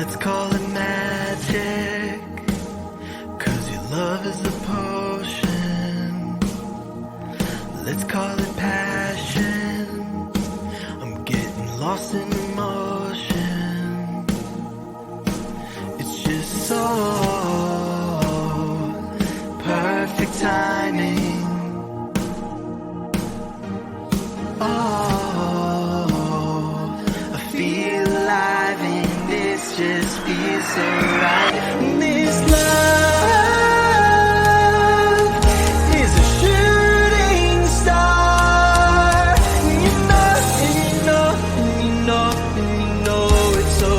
Let's call it magic, 'cause your love is a potion. Let's call it passion, I'm getting lost in emotion. It's just so perfect timing. Oh, I feel alive and this just feels so right. This love is a shooting star. You know, and you know, and you know, and you know it's so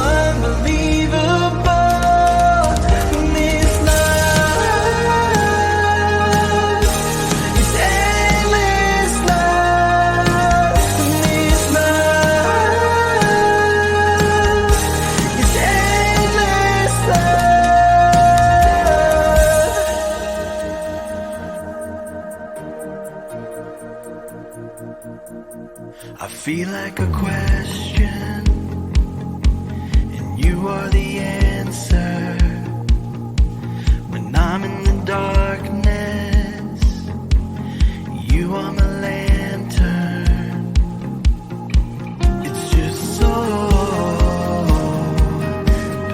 unbelievable. This love is endless love. This love is endless love. I feel like a question, and you are the answer. When I'm in the darkness, you are my lantern. It's just so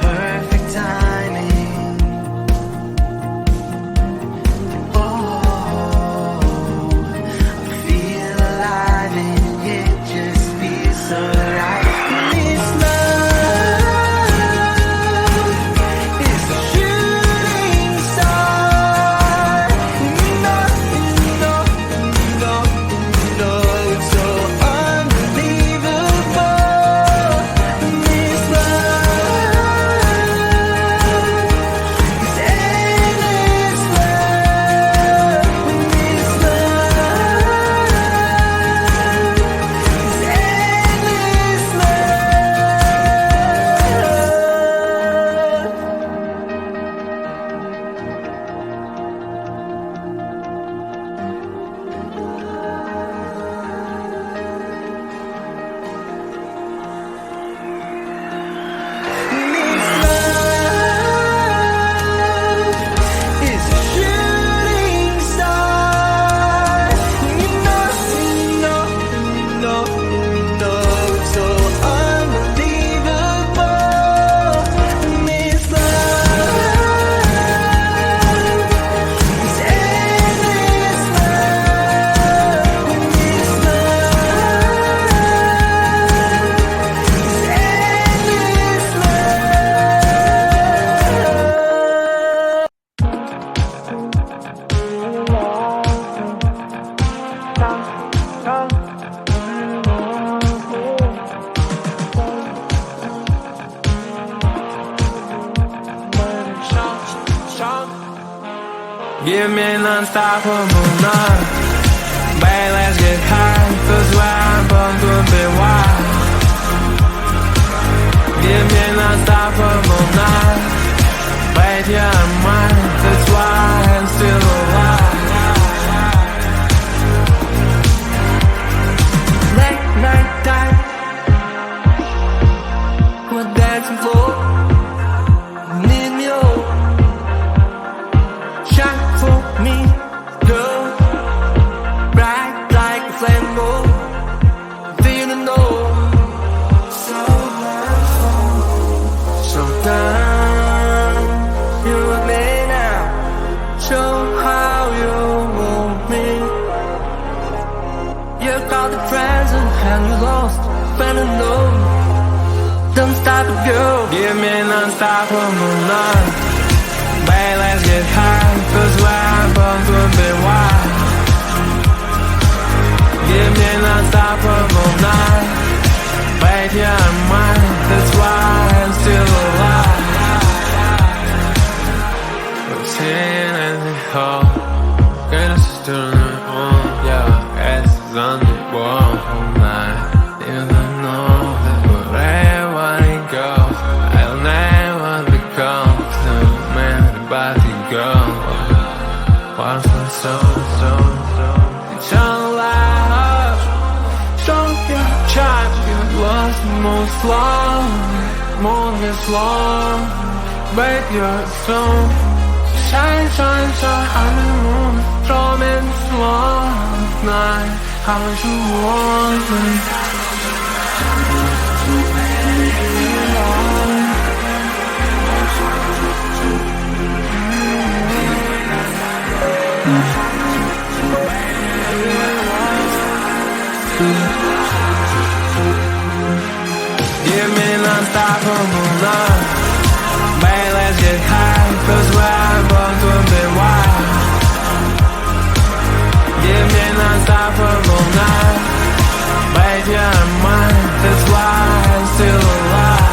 perfect timing. Oh, I feel alive and it just feels so right. This love is a shooting star. You know, you know, you know, you know it's so unbelievable. This love is endless love. This is a shooting star. You know, you know, you know, you know it's so unbelievable. This love is endless love. This Give me non-stoppable night. Babe, let's get high, 'cause we're born to be wild. Give me non-stoppable night. Babe, you're mine, that's why I'm still alive. Late night time, we're dancing floor. Need me all. Shine for me, girl. Bright like a flame gold. Didn't know. So wonderful. So down, you and me now. Show how you want me. You got the present and you lost. Fell in love. Don't stop it, girl. Give me non-stoppable night. Babe, let's get high, 'cause we're born to be wild. Give me non-stoppable night. Babe, you're mine, that's why I'm still alive. Routine and the whole, goodness is doing it wrong. Yeah, ass is on the wall all night. You don't know that wherever it goes, I'll never become the man about to go. Once I'm so eternal life. Show your child you lost the most love. moon gets long, babe, you're soon. Shine, shine, shine, I'm in the moon, drumming slow night. How much you want me? Give me non-stoppable love, babe, let's get high, 'cause we're both a bit wild. Give me non-stoppable love, babe, you're mine, that's why I'm still alive.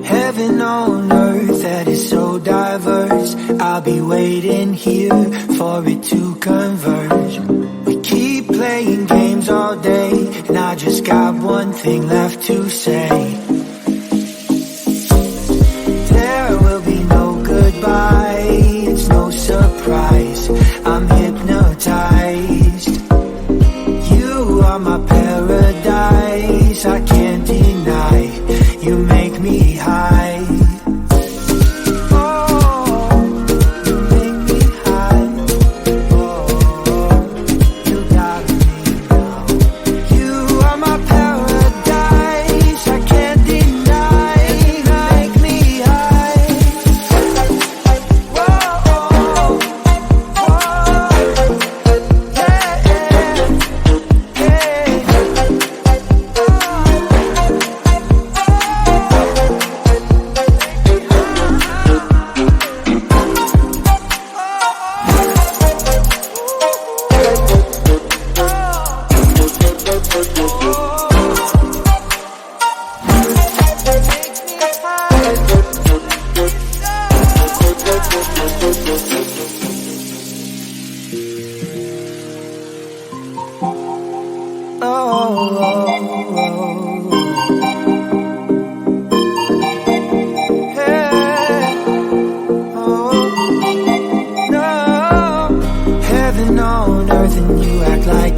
Heaven on earth that is so diverse, I'll be waiting here for it to converge. We keep playing games all day, and I just got one thing left to say. There will be no goodbye, it's no surprise, I'm hypnotized. You are my paradise, I can't deny, you make me high.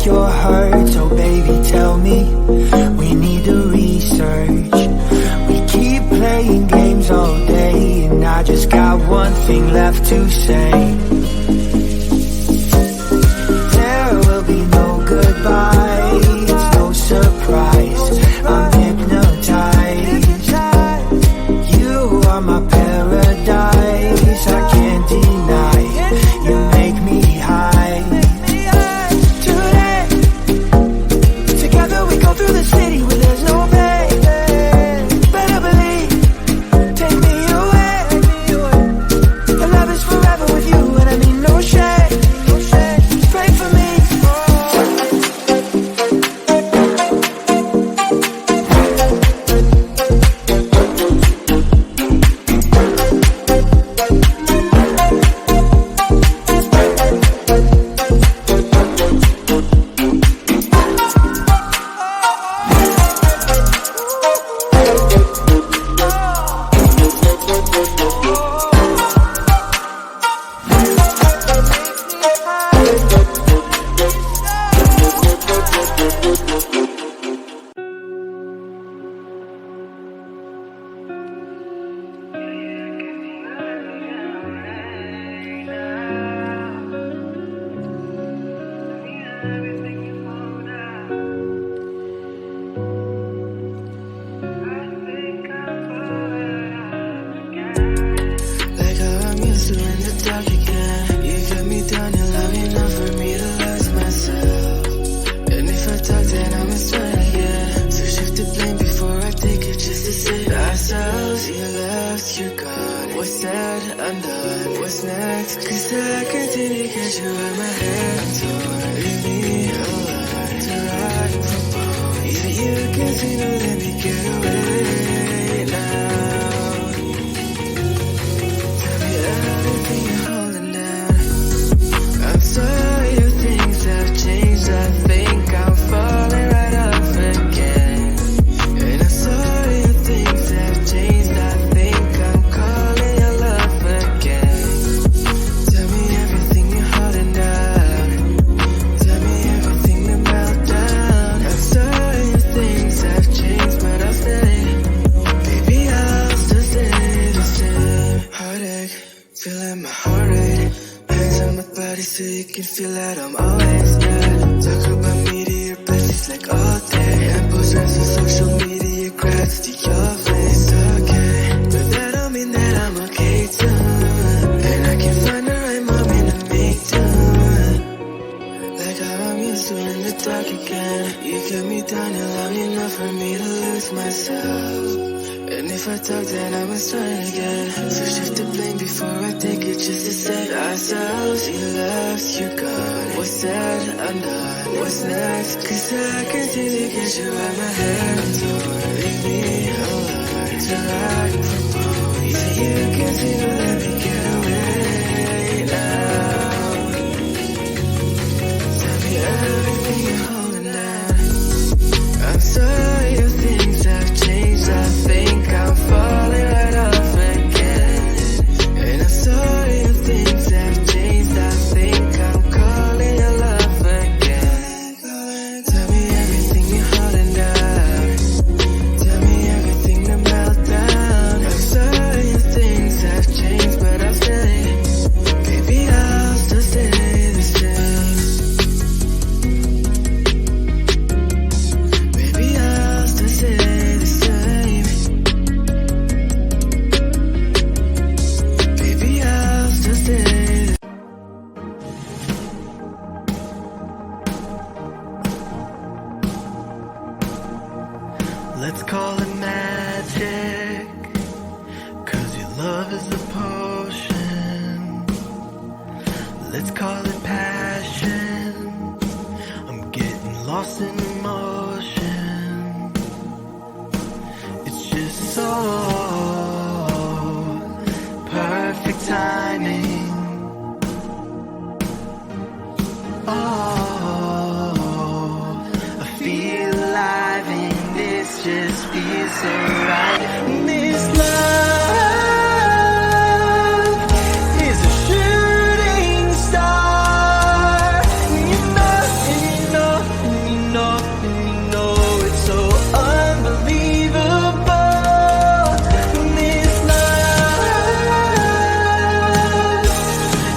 You're hurt, so baby tell me, we need to research. We keep playing games all day, and I just got one thing left to say. There will be no goodbye, it's no surprise, I'm hypnotized. You are my paradise, I can't deny, you make me high. Through the city where there's no pain, better believe, take me away. Our love is forever with you, and I mean no shade. Pray for me. What's next? 'Cause I can't take it 'cause you have my hands on. Leave me alone to ride from home. Yeah, you can see no let me get away now. Tell me feel that I'm always there. Talk about me to your besties like all day, and post on social media cracks to your face. Okay, but that don't mean that I'm okay too, and I can find the right moment to make do. Like how I'm used to in the dark again. You kept me down long enough for me to lose myself. And if I talk then I must try again. So shift the blame before I take it, just to save ourselves. You left, you're gone. What's said, undone. What's next? Cause I can see the get you out my head. So leave me alone till I propose. So you can see to let me get away now. Tell me everything you're holding down. I'm sorry if things have changed. I think I'm falling right off again. And I'm sorry if things have changed. I think I'm calling your love again. Tell me everything you're holding down. Tell me everything to melt down. I'm sorry if things have changed, but I'll stay. Baby, I'll still stay the same. Baby, I'll still stay the same. Baby, I'll still stay. Let's call it magic, 'cause your love is a potion. Let's call it passion. I'm getting lost in emotion. It's just so perfect timing. Oh, I feel alive and this just feels so right. This love is a shooting star. You know, and you know, and you know, and you know it's so unbelievable. This love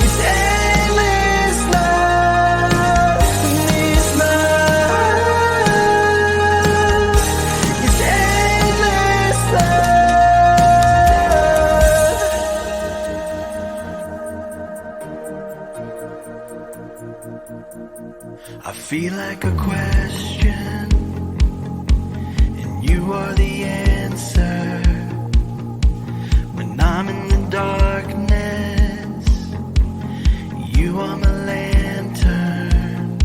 is endless love. This love is endless love. I feel like a question, and you are the answer. When I'm in the darkness, you are my lantern.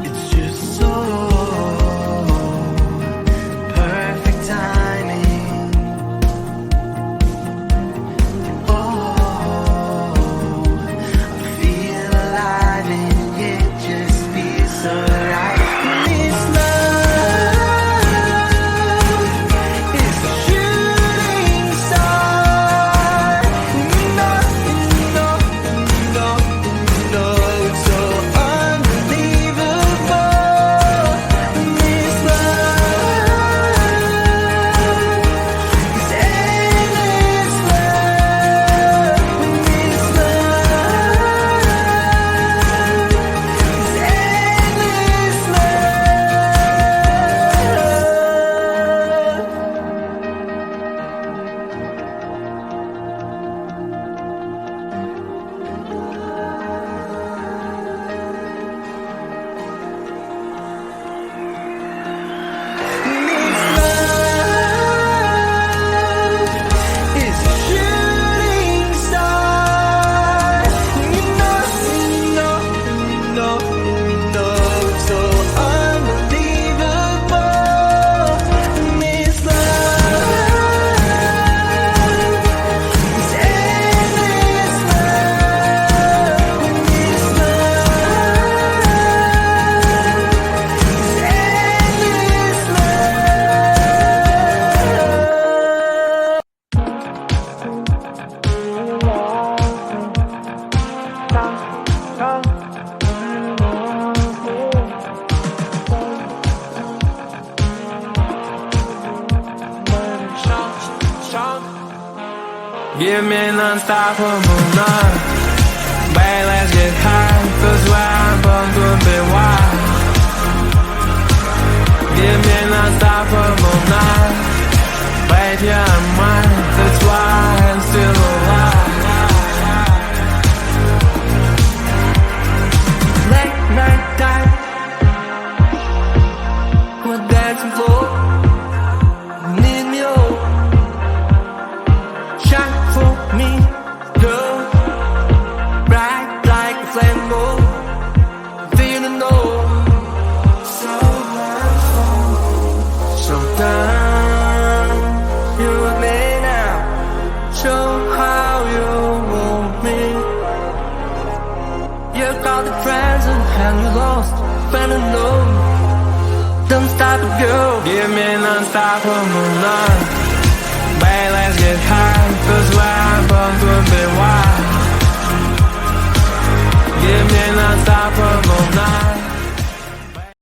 It's just so perfect timing. Oh, I feel alive and it just feels so right. This love is a shooting star. You know, you know, you know, you know it's so unbelievable. This love is endless love. This is a shooting star. You know, you know, you know, you know it's so unbelievable. This love is endless love. This Give me an unstoppable love. Babe, let's get high. Cause where I'm born could be wild. Give me an unstoppable night. Right here I'm mine. That's why I'm still alive. Late night time, we're dancing floor. Need me all. Shine for me, girl. Bright like a flame gold. Feeling old. So much fun. So down, you and me now. Show how you want me. You got the present and you lost. Fell in love. Don't stop it, girl. Give me an unstoppable night. Babe, let's get high. Cause where I'm born could be wild. Give me an unstoppable night.